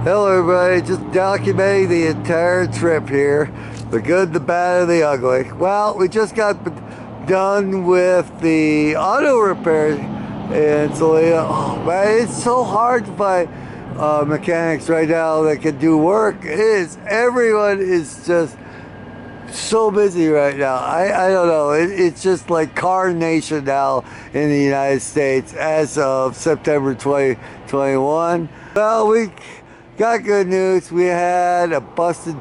Hello everybody, just documenting the entire trip here. The good, the bad, and the ugly. Well, we just got done with the auto repair in Salida. Oh man, it's so hard to find mechanics right now that can do work. It is, everyone is just so busy right now. I don't know. It's just like car nation now in the United States as of September 2021. Well, we got good news. We had a busted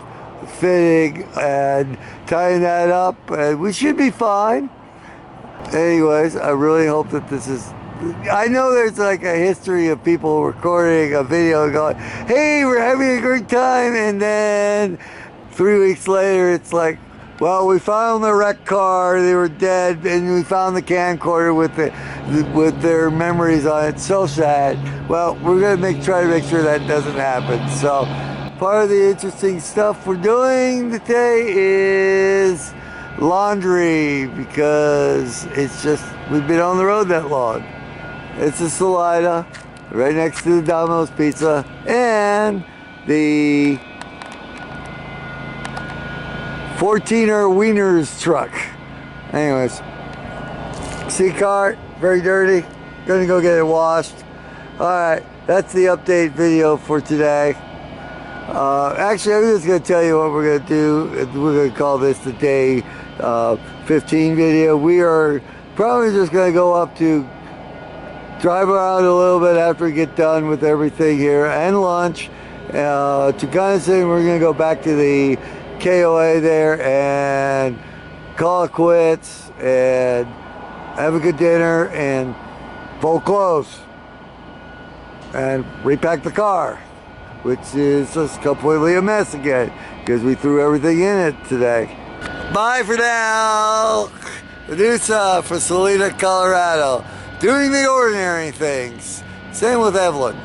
fitting and tying that up, and we should be fine. Anyways, I really hope that this is... I know there's like a history of people recording a video and going, hey, we're having a great time, and then 3 weeks later it's like, well, we found the wrecked car, they were dead, and we found the camcorder with their memories on it. So sad. Well, we're gonna try to make sure that doesn't happen. So part of the interesting stuff we're doing today is laundry, because it's just, we've been on the road that long. It's a Salida right next to the Domino's Pizza and the 14er Wieners truck. Anyways, see car, very dirty. Gonna go get it washed. Alright, that's the update video for today. Actually, I'm just gonna tell you what we're gonna do. We're gonna call this the day 15 video. We are probably just gonna go up to drive around a little bit after we get done with everything here and lunch to Gunnison. We're gonna go back to the KOA there and call it quits and have a good dinner and fold clothes and repack the car, which is just completely a mess again because we threw everything in it today. Bye for now. Medusa for Salida, Colorado. Doing the ordinary things. Same with Evelyn.